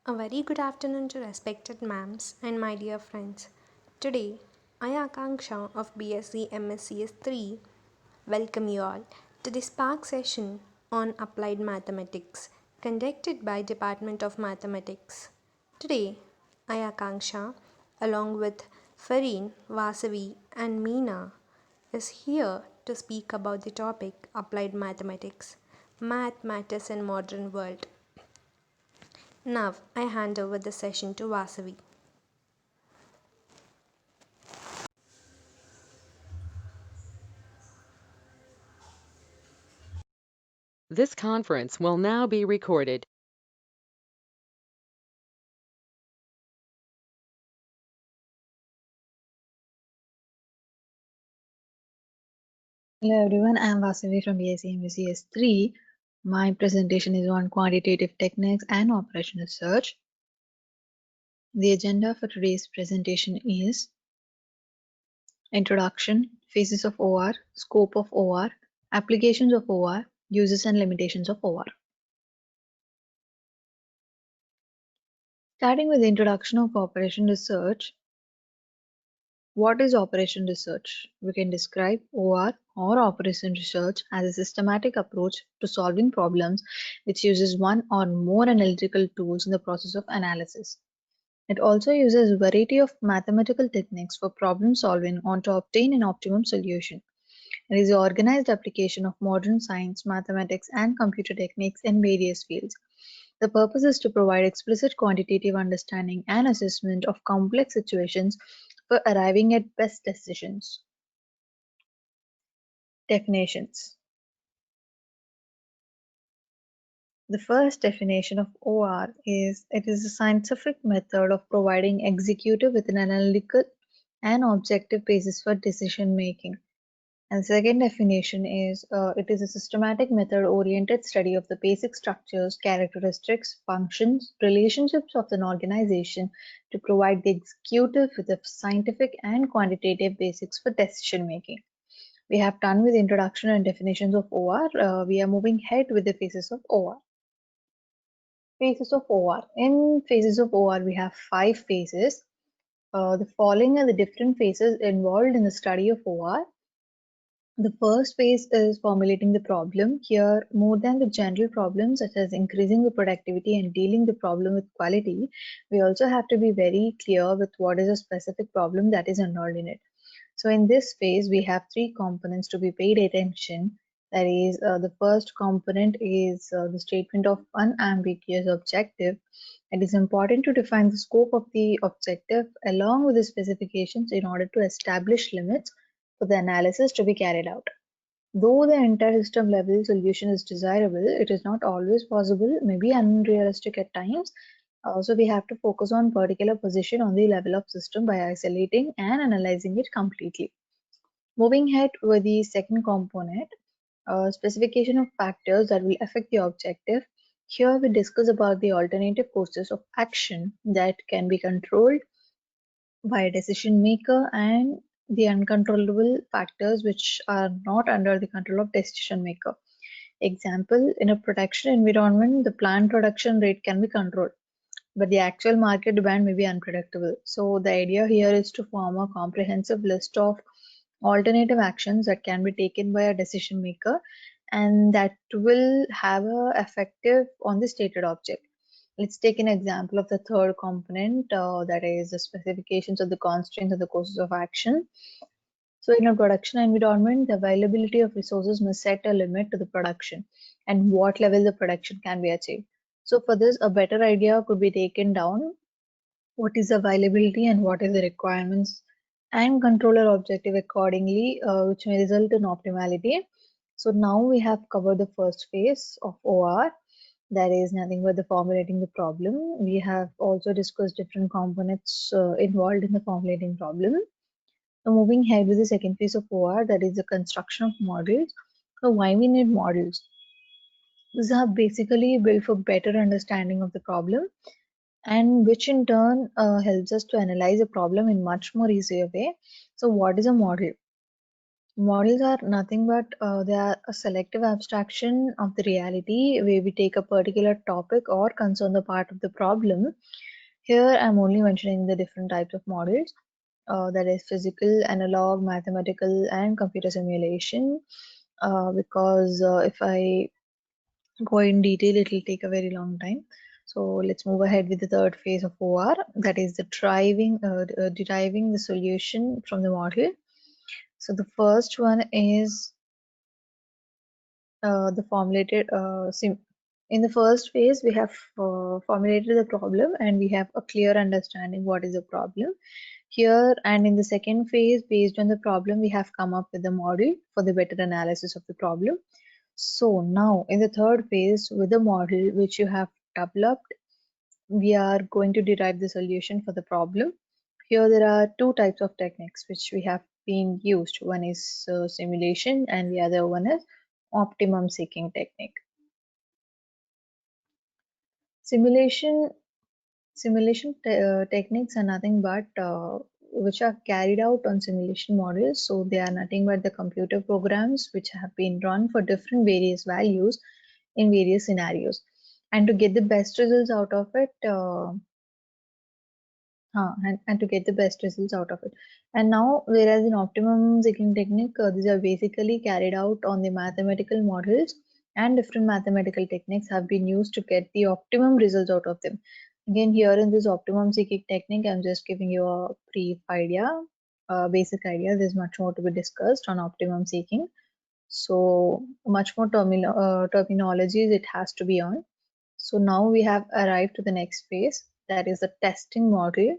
A very good afternoon to respected ma'ams and my dear friends. Today, I Akanksha of BSc MScs 3 welcome you all to the Spark session on Applied Mathematics conducted by Department of Mathematics. Today, I Akanksha along with Fareen, Vasavi and Meena is here to speak about the topic Applied Mathematics. Math matters in modern world. Now I hand over the session to Vasavi. This conference will now be recorded. Hello everyone, I am Vasavi from BSc MScs 3. My presentation is on quantitative techniques and operation research. The agenda for today's presentation is introduction, phases of OR, scope of OR, applications of OR, uses and limitations of OR. Starting with the introduction of operation research, what is operation research? We can describe OR or operation research as a systematic approach to solving problems which uses one or more analytical tools in the process of analysis. It also uses a variety of mathematical techniques for problem solving or to obtain an optimum solution. It is the organized application of modern science, mathematics, and computer techniques in various fields. The purpose is to provide explicit quantitative understanding and assessment of complex situations for arriving at best decisions. Definitions. The first definition of OR is it is a scientific method of providing executive with an analytical and objective basis for decision making. And second definition is it is a systematic method oriented study of the basic structures, characteristics, functions, relationships of an organization to provide the executive with the scientific and quantitative basics for decision making. We have done with introduction and definitions of OR. We are moving ahead with the phases of OR. Phases of OR. In phases of OR, we have 5 phases. The following are the different phases involved in the study of OR. The first phase is formulating the problem. Here, more than the general problems such as increasing the productivity and dealing the problem with quality, we also have to be very clear with what is a specific problem that is involved in it. So in this phase, we have 3 components to be paid attention. That is, the first component is the statement of unambiguous objective. It is important to define the scope of the objective along with the specifications in order to establish limits for the analysis to be carried out. Though the entire system level solution is desirable, it is not always possible, maybe unrealistic at times. So we have to focus on particular position on the level of system by isolating and analyzing it completely. Moving ahead with the second component, specification of factors that will affect the objective. Here we discuss about the alternative courses of action that can be controlled by a decision maker and the uncontrollable factors which are not under the control of decision maker. Example, in a production environment, the plant production rate can be controlled, but the actual market demand may be unpredictable. So the idea here is to form a comprehensive list of alternative actions that can be taken by a decision maker and that will have a effective on the stated object. Let's take an example of the third component, that is the specifications of the constraints of the courses of action. So in a production environment, the availability of resources must set a limit to the production and what level the production can be achieved. So for this, a better idea could be taken down. What is availability and what is the requirements and controller objective accordingly, which may result in optimality. So now we have covered the first phase of OR, that is nothing but the formulating the problem. We have also discussed different components involved in the formulating problem. So moving ahead with the second phase of OR, that is the construction of models. So why we need models? These are basically built for better understanding of the problem and which in turn helps us to analyze a problem in much more easier way. So what is a model? Models are nothing but they are a selective abstraction of the reality where we take a particular topic or concern the part of the problem. Here I'm only mentioning the different types of models, that is physical, analog, mathematical, and computer simulation. Because if I go in detail, it will take a very long time. So let's move ahead with the third phase of OR, that is the deriving the solution from the model. So the first one is the formulated in the first phase we have formulated the problem and we have a clear understanding what is the problem here, and in the second phase, based on the problem, we have come up with a model for the better analysis of the problem. So now in the third phase, with the model which you have developed, we are going to derive the solution for the problem. Here there are two types of techniques which we have been used. One is simulation and the other one is optimum seeking technique. Simulation techniques are nothing but which are carried out on simulation models. So they are nothing but the computer programs which have been run for different various values in various scenarios. And to get the best results out of it, and to get the best results out of it. And now, whereas in optimum seeking technique, these are basically carried out on the mathematical models, and different mathematical techniques have been used to get the optimum results out of them. Again, here in this optimum seeking technique, I'm just giving you a brief idea, basic idea. There's much more to be discussed on optimum seeking. So much more terminologies it has to be on. So now we have arrived to the next phase, that is the testing model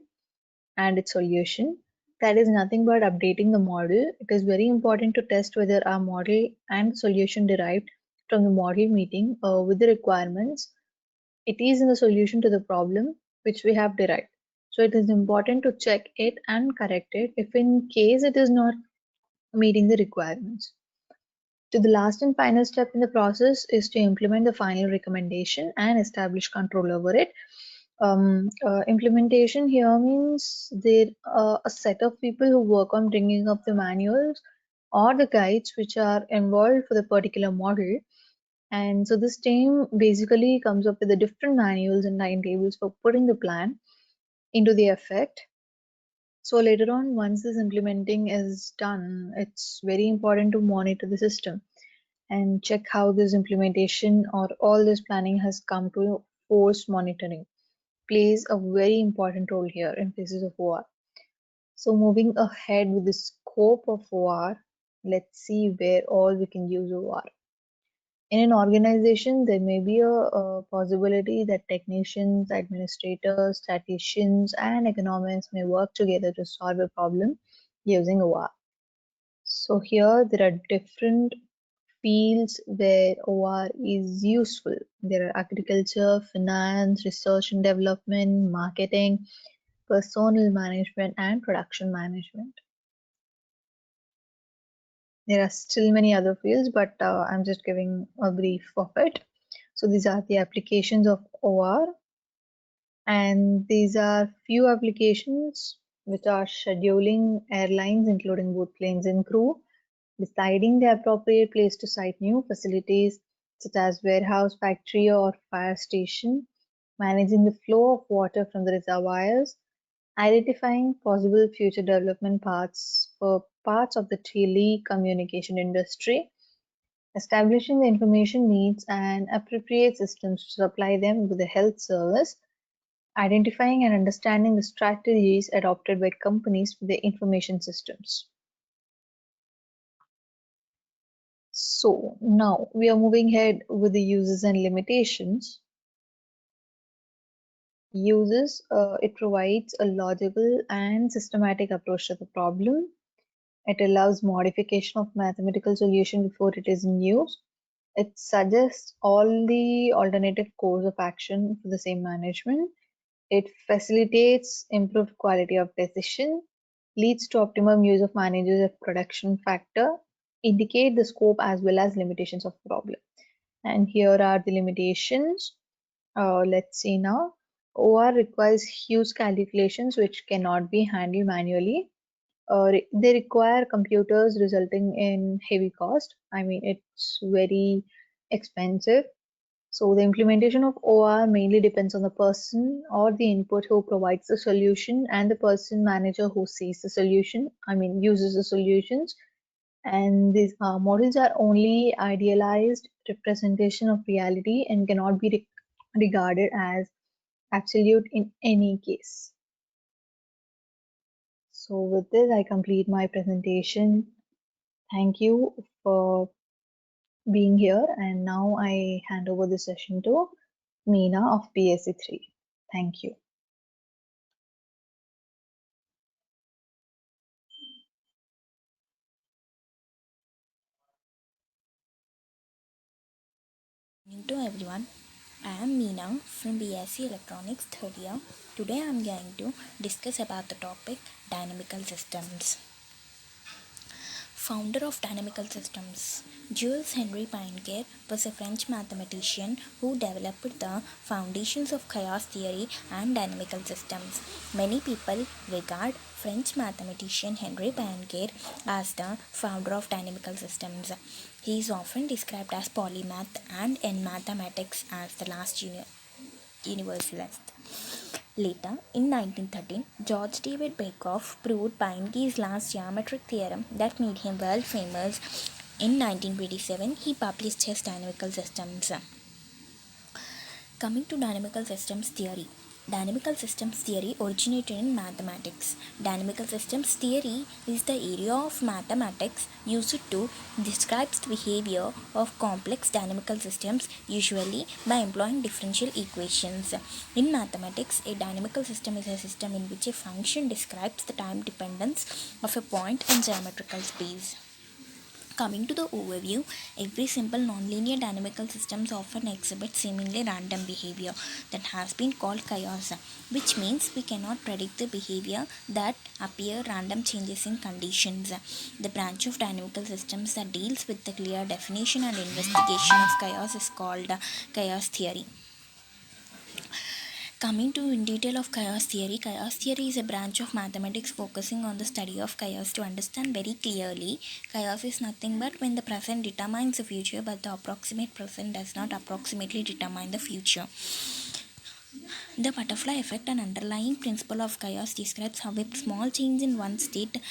and its solution. That is nothing but updating the model. It is very important to test whether our model and solution derived from the model meeting with the requirements. It is in the solution to the problem which we have derived. So it is important to check it and correct it if in case it is not meeting the requirements. To the last and final step in the process is to implement the final recommendation and establish control over it. Implementation here means there a set of people who work on bringing up the manuals or the guides which are involved for the particular model. And so this team basically comes up with the different manuals and timetables for putting the plan into the effect. So later on, once this implementing is done, it's very important to monitor the system and check how this implementation or all this planning has come to force monitoring plays a very important role here in phases of OR. So moving ahead with the scope of OR, let's see where all we can use OR. In an organization, there may be a possibility that technicians, administrators, statisticians, and economists may work together to solve a problem using OR. So here there are different fields where OR is useful. There are agriculture, finance, research and development, marketing, personnel management, and production management. There are still many other fields, but I'm just giving a brief of it. So these are the applications of OR, and these are few applications which are scheduling airlines, including both planes and crew, deciding the appropriate place to site new facilities such as warehouse, factory, or fire station, managing the flow of water from the reservoirs, identifying possible future development paths for parts of the telecommunication industry, establishing the information needs and appropriate systems to supply them with the health service, identifying and understanding the strategies adopted by companies for their information systems. So now we are moving ahead with the uses and limitations. Uses, it provides a logical and systematic approach to the problem. It allows modification of mathematical solution before it is in use. It suggests all the alternative course of action for the same management. It facilitates improved quality of decision, leads to optimum use of managers of production factor, indicate the scope as well as limitations of problem. And here are the limitations. Let's see now. OR requires huge calculations which cannot be handled manually. they require computers, resulting in heavy cost. I mean, it's very expensive. So the implementation of OR mainly depends on the person or the input who provides the solution and the person manager who sees the solution, I mean uses the solutions. And these models are only idealized representation of reality and cannot be regarded as absolute in any case. So with this, I complete my presentation. Thank you for being here, and now I hand over the session to Meena of PSC 3. Thank you. Good to everyone. I am Meena from BSc Electronics 3rd year. Today I am going to discuss about the topic dynamical systems. Founder of dynamical systems Jules Henry Poincare was a French mathematician who developed the foundations of chaos theory and dynamical systems. Many people regard French mathematician Henry Poincare as the founder of dynamical systems. He is often described as polymath and in mathematics as the last universalist. Later, in 1913, George David Baikoff proved Poincare's last geometric theorem that made him world famous. In 1927, he published his dynamical systems. Coming to dynamical systems theory. Dynamical systems theory originated in mathematics. Dynamical systems theory is the area of mathematics used to describe the behavior of complex dynamical systems, usually by employing differential equations. In mathematics, a dynamical system is a system in which a function describes the time dependence of a point in geometrical space. Coming to the overview, every simple nonlinear dynamical systems often exhibit seemingly random behavior that has been called chaos, which means we cannot predict the behavior that appear random changes in conditions. The branch of dynamical systems that deals with the clear definition and investigation of chaos is called chaos theory. Coming to in detail of chaos theory is a branch of mathematics focusing on the study of chaos. To understand very clearly, chaos is nothing but when the present determines the future, but the approximate present does not approximately determine the future. The butterfly effect, an underlying principle of chaos, describes how a small change in one state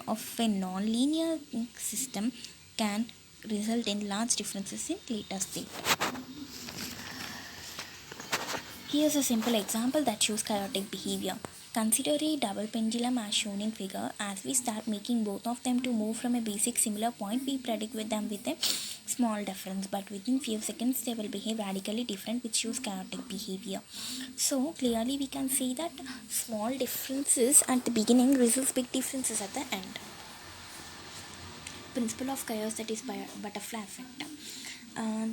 of a non-linear system can result in large differences in later state. Here's a simple example that shows chaotic behavior. Consider a double pendulum as shown in figure. As we start making both of them to move from a basic similar point, we predict with them with a small difference, but within few seconds they will behave radically different, which shows chaotic behavior. So clearly we can see that small differences at the beginning results big differences at the end. Principle of chaos, that is butterfly effect.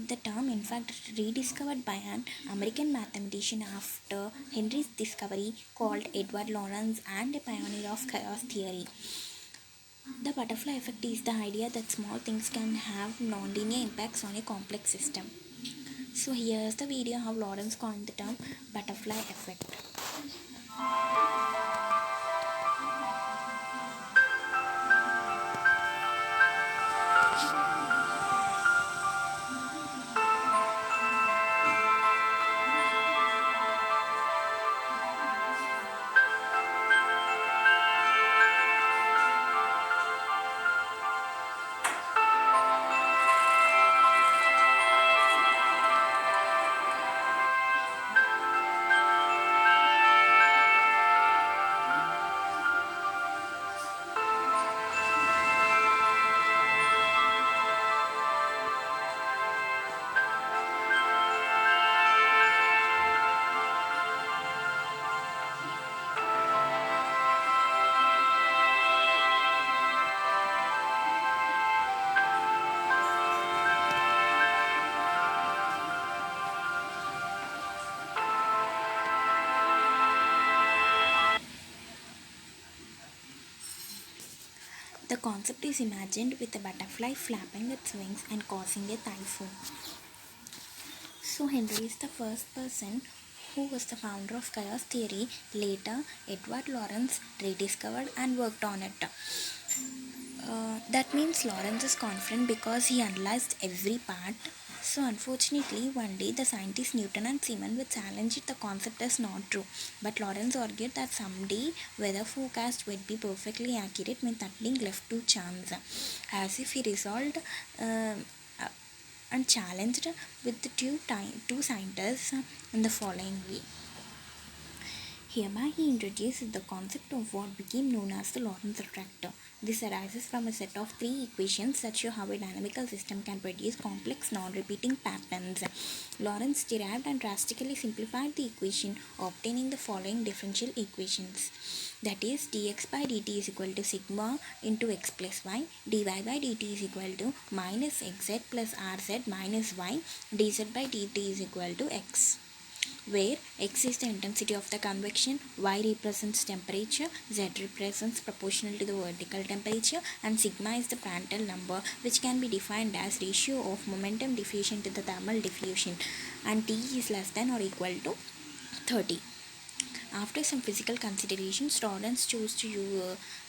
The term, in fact, rediscovered by an American mathematician after Henry's discovery called Edward Lorenz and a pioneer of chaos theory. The butterfly effect is the idea that small things can have nonlinear impacts on a complex system. So here's the video how Lorenz coined the term butterfly effect. The concept is imagined with a butterfly flapping its wings and causing a typhoon. So Henry is the first person who was the founder of chaos theory. Later, Edward Lorenz rediscovered and worked on it. That means Lawrence is confident because he analyzed every part. So unfortunately, one day the scientists Newton and Simon would challenge it the concept as not true. But Lawrence argued that someday weather forecast would be perfectly accurate with nothing left to chance. As if he resolved uh, and challenged with the two scientists in the following way. Hereby, he introduced the concept of what became known as the Lorentz attractor. This arises from a set of three equations that show how a dynamical system can produce complex non-repeating patterns. Lorentz derived and drastically simplified the equation, obtaining the following differential equations. That is, dx by dt is equal to sigma into x plus y, dy by dt is equal to minus xz plus rz minus y, dz by dt is equal to x, where x is the intensity of the convection, y represents temperature, z represents proportional to the vertical temperature, and sigma is the Prandtl number, which can be defined as ratio of momentum diffusion to the thermal diffusion, and T is less than or equal to 30. After some physical considerations, students chose to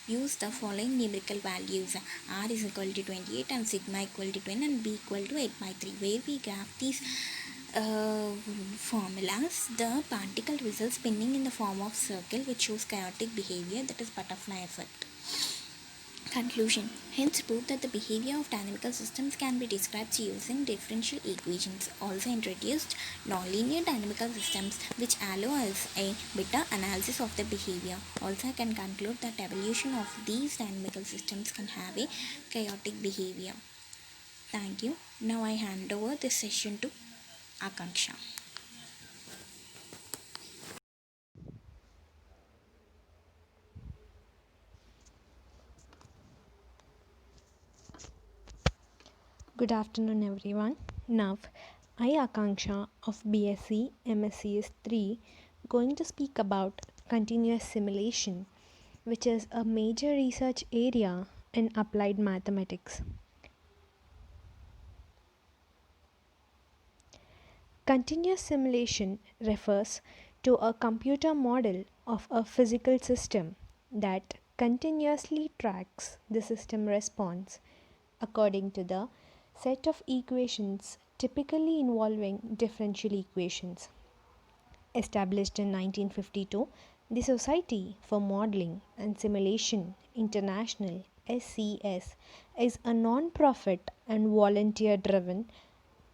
use the following numerical values: r is equal to 28 and sigma equal to 10 and b equal to 8 by 3. Where we graph these uh, formulas, the particle results spinning in the form of circle, which shows chaotic behavior, that is butterfly effect. Conclusion: hence proved that the behavior of dynamical systems can be described using differential equations. Also introduced nonlinear dynamical systems, which allow us a better analysis of the behavior. Also, I can conclude that evolution of these dynamical systems can have a chaotic behavior. Thank you. Now I hand over this session to Akanksha. Good afternoon, everyone. Now, I, Akanksha of BSc MScs 3, going to speak about continuous simulation, which is a major research area in applied mathematics. Continuous simulation refers to a computer model of a physical system that continuously tracks the system response according to the set of equations typically involving differential equations. Established in 1952, the Society for Modeling and Simulation International (SCS) is a non-profit and volunteer-driven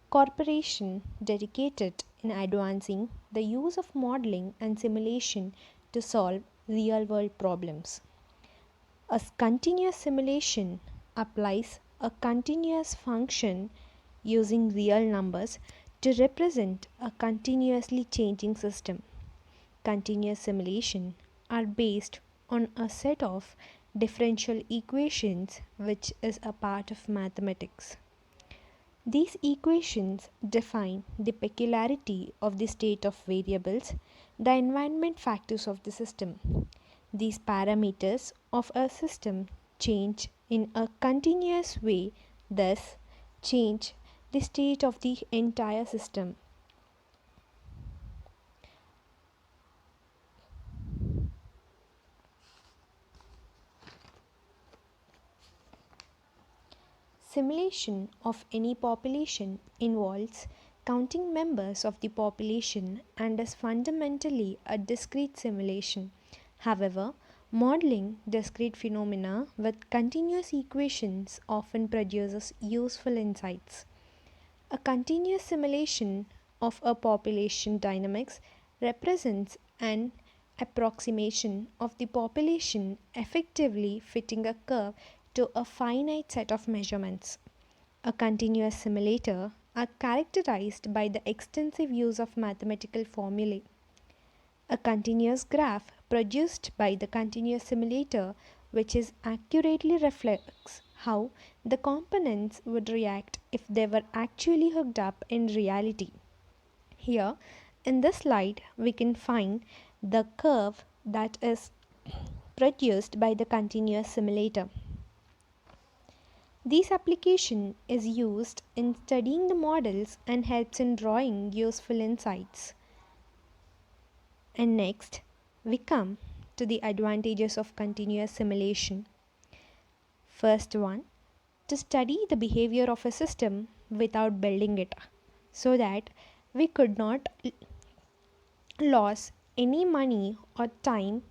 corporation dedicated in advancing the use of modeling and simulation to solve real-world problems. A continuous simulation applies a continuous function using real numbers to represent a continuously changing system. Continuous simulation are based on a set of differential equations which is a part of mathematics. These equations define the peculiarity of the state of variables, the environment factors of the system. These parameters of a system change in a continuous way, thus change the state of the entire system. Simulation of any population involves counting members of the population and is fundamentally a discrete simulation. However, modeling discrete phenomena with continuous equations often produces useful insights. A continuous simulation of a population dynamics represents an approximation of the population effectively fitting a curve to a finite set of measurements. A continuous simulator are characterized by the extensive use of mathematical formulae. A continuous graph produced by the continuous simulator, which is accurately reflects how the components would react if they were actually hooked up in reality. Here in this slide we can find the curve that is produced by the continuous simulator. This application is used in studying the models and helps in drawing useful insights. And next, we come to the advantages of continuous simulation. First one, to study the behavior of a system without building it, so that we could not lose any money or time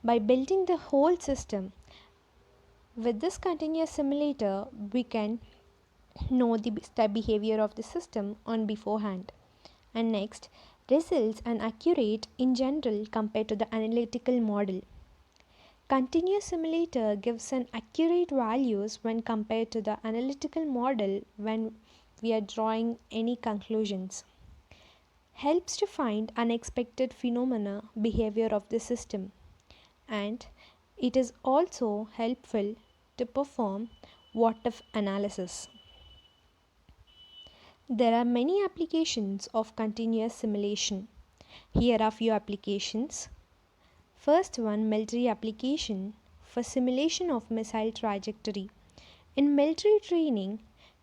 by building the whole system. With this continuous simulator, we can know the behavior of the system on beforehand. And next, results and accurate in general compared to the analytical model. Continuous simulator gives an accurate values when compared to the analytical model when we are drawing any conclusions. Helps to find unexpected phenomena behavior of the system, and it is also helpful to perform what if analysis. There are many applications of continuous simulation. Here are few applications. First one, military application for simulation of missile trajectory. In military training,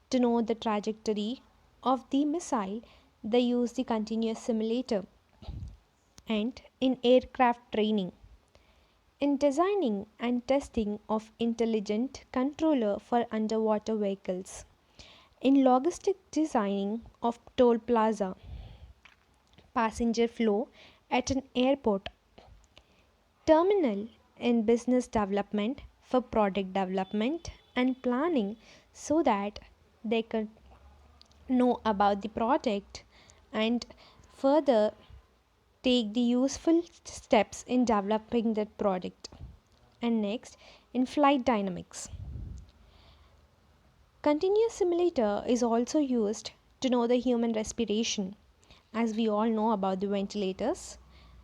to know the trajectory of the missile, they use the continuous simulator. And in aircraft training, in designing and testing of intelligent controller for underwater vehicles, in logistic designing of toll plaza, passenger flow at an airport, terminal in business development for product development and planning, so that they can know about the product and further take the useful steps in developing that product. And next, in flight dynamics, continuous simulator is also used to know the human respiration, as we all know about the ventilators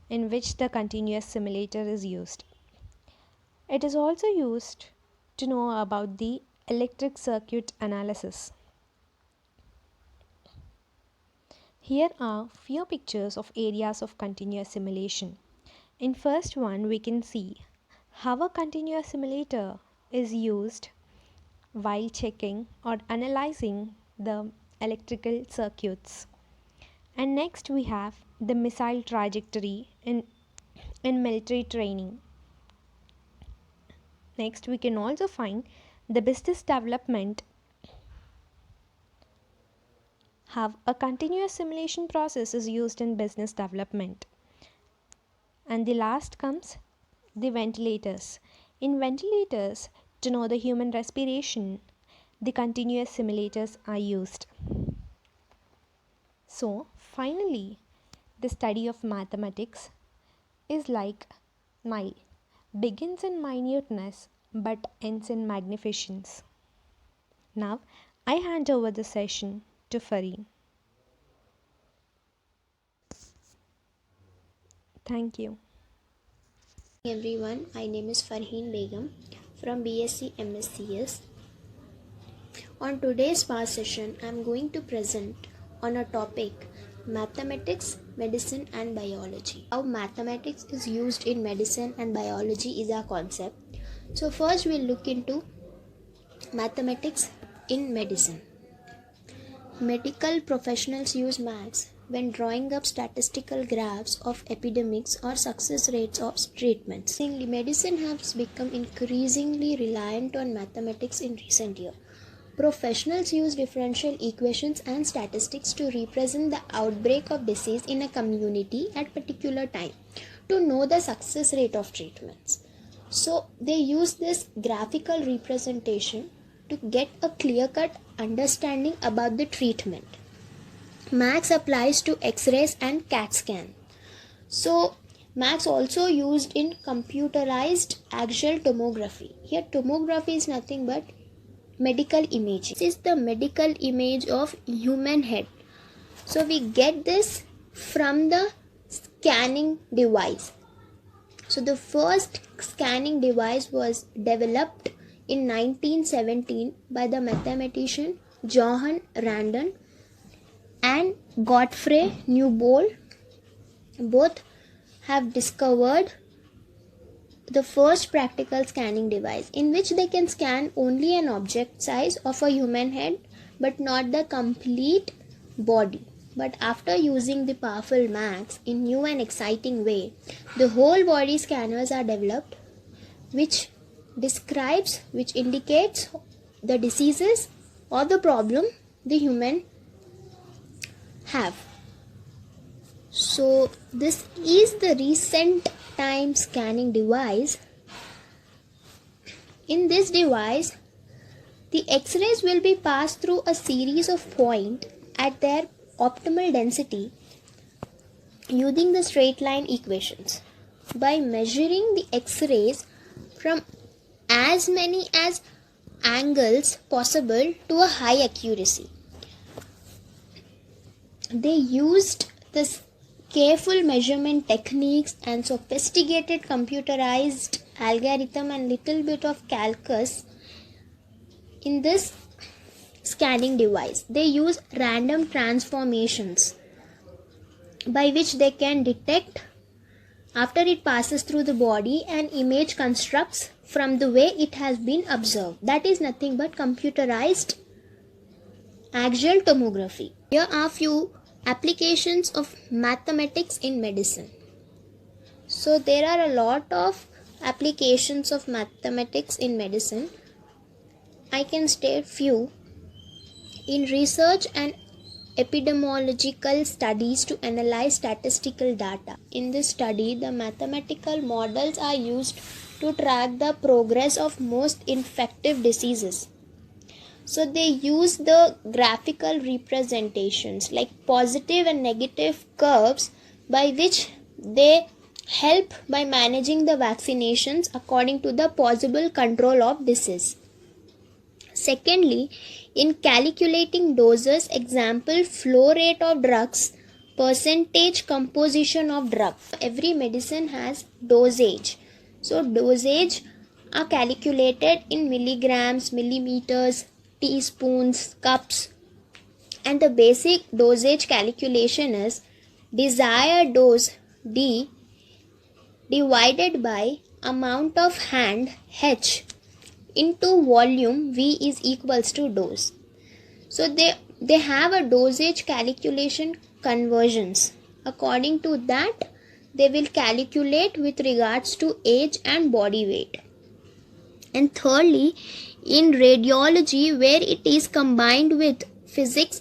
in which the continuous simulator is used. It is also used to know about the electric circuit analysis. Here are few pictures of areas of continuous simulation. In first one, we can see how a continuous simulator is used while checking or analyzing the electrical circuits. And next we have the missile trajectory in military training. Next we can also find the business development, how a continuous simulation process is used in business development. And the last comes the ventilators. In ventilators, to know the human respiration, the continuous simulators are used. So, finally, the study of mathematics is like Nile, begins in minuteness but ends in magnificence. Now, I hand over the session to Fareen. Thank you. Everyone, my name is Farheen Begum from BSc MSCS. On today's past session, I am going to present on a topic mathematics, medicine and biology. How mathematics is used in medicine and biology is our concept. So first we'll look into mathematics in medicine. Medical professionals use maths when drawing up statistical graphs of epidemics or success rates of treatments. Medicine has become increasingly reliant on mathematics in recent years. Professionals use differential equations and statistics to represent the outbreak of disease in a community at particular time to know the success rate of treatments. So they use this graphical representation to get a clear-cut understanding about the treatment. Maths applies to X-rays and CAT scan. So maths also used in computerized axial tomography. Here tomography is nothing but medical imaging. This is the medical image of human head. So we get this from the scanning device. So the first scanning device was developed in 1917 by the mathematician Johann Randon and Godfrey Newbold. Both have discovered the first practical scanning device in which they can scan only an object size of a human head but not the complete body. But after using the powerful max in new and exciting way, the whole body scanners are developed which indicates the diseases or the problem the human have. So this is the recent time scanning device. In this device, the X-rays will be passed through a series of points at their optimal density using the straight line equations. By measuring the X-rays from as many as angles possible to a high accuracy, they used this careful measurement techniques and sophisticated computerized algorithm and little bit of calculus in this scanning device. They use random transformations by which they can detect after it passes through the body an image constructs from the way it has been observed. That is nothing but computerized axial tomography. Here are few applications of mathematics in medicine. So there are a lot of applications of mathematics in medicine. I can state few. In research and epidemiological studies to analyze statistical data. In this study, the mathematical models are used to track the progress of most infective diseases. So they use the graphical representations like positive and negative curves by which they help by managing the vaccinations according to the possible control of disease. Secondly, in calculating doses, example flow rate of drugs, percentage composition of drug. Every medicine has dosage. So dosage are calculated in milligrams, millimeters, teaspoons, cups, and the basic dosage calculation is desired dose D divided by amount of hand H into volume V is equals to dose. So they have a dosage calculation conversions. According to that, they will calculate with regards to age and body weight. And thirdly, in radiology, where it is combined with physics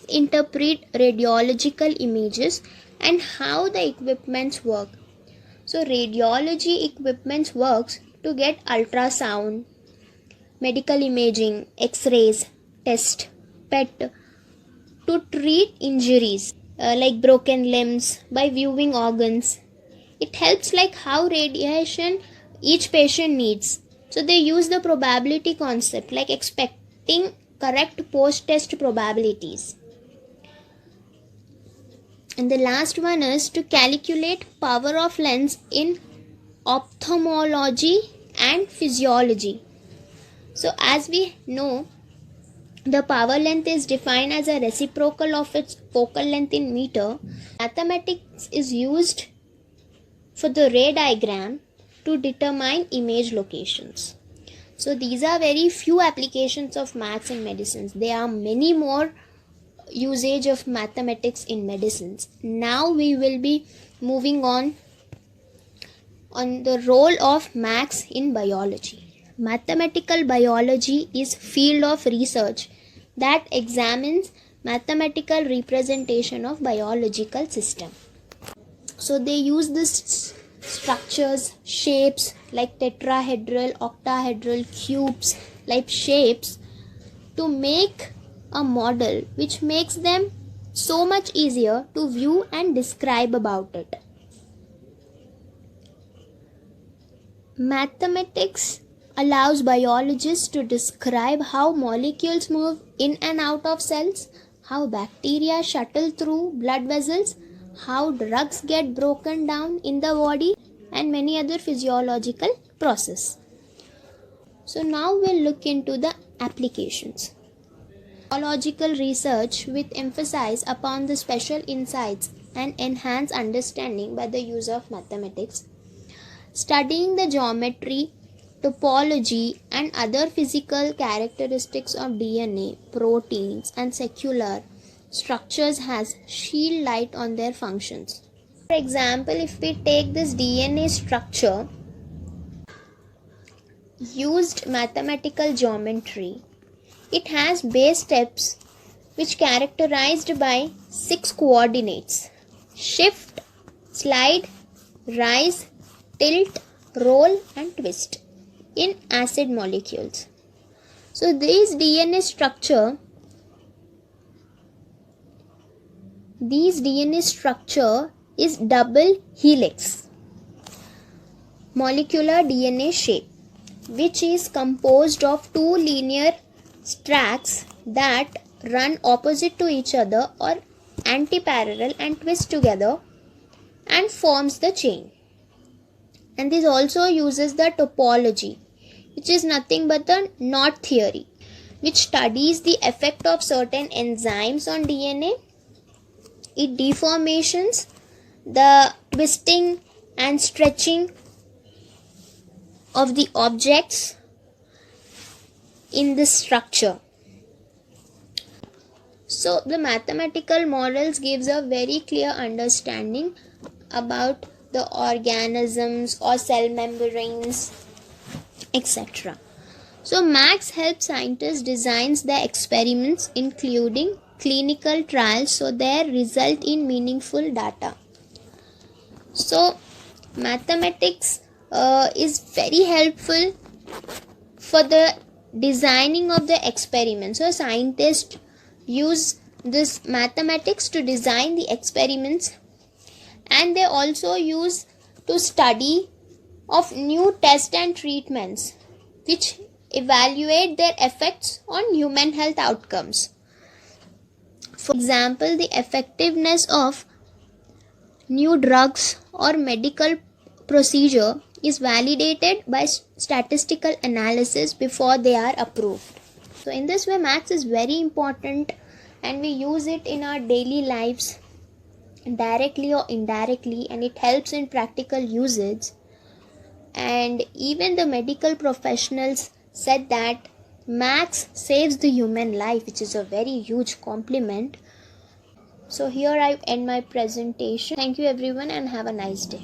interpret radiological images and how the equipments work. So radiology equipments works to get ultrasound, medical imaging, x-rays, test, PET to treat injuries like broken limbs by viewing organs. It helps like how radiation each patient needs. So they use the probability concept like expecting correct post-test probabilities. And the last one is to calculate power of lens in ophthalmology and physiology. So as we know, the power length is defined as a reciprocal of its focal length in meter. Mathematics is used for the ray diagram to determine image locations. So these are very few applications of maths in medicines. There are many more usage of mathematics in medicines. Now we will be moving on the role of maths in biology. Mathematical biology is field of research that examines mathematical representation of biological system. So they use this structures, shapes like tetrahedral, octahedral, cubes like shapes to make a model which makes them so much easier to view and describe about it. Mathematics allows biologists to describe how molecules move in and out of cells, how bacteria shuttle through blood vessels, how drugs get broken down in the body, and many other physiological processes. So now we'll look into the applications. Biological research with emphasis upon the special insights and enhanced understanding by the use of mathematics. Studying the geometry, topology, and other physical characteristics of DNA, proteins, and cellular structures has shield light on their functions. For example, if we take this DNA structure, used mathematical geometry, it has base steps which characterized by 6 coordinates: shift, slide, rise, tilt, roll and twist in acid molecules. So this DNA structure is double helix molecular DNA shape, which is composed of two linear tracks that run opposite to each other or anti-parallel and twist together and forms the chain. And this also uses the topology, which is nothing but the knot theory, which studies the effect of certain enzymes on DNA, its deformations, the twisting and stretching of the objects in this structure. So the mathematical models gives a very clear understanding about the organisms or cell membranes, etc. So Max helps scientists design their experiments, including clinical trials, so they result in meaningful data. So mathematics is very helpful for the designing of the experiments. So scientists use this mathematics to design the experiments, and they also use to study of new tests and treatments which evaluate their effects on human health outcomes. For example, the effectiveness of new drugs or medical procedure is validated by statistical analysis before they are approved. So in this way, maths is very important and we use it in our daily lives directly or indirectly, and it helps in practical usage. And even the medical professionals said that maths saves the human life, which is a very huge compliment. So here I end my presentation. Thank you everyone and have a nice day.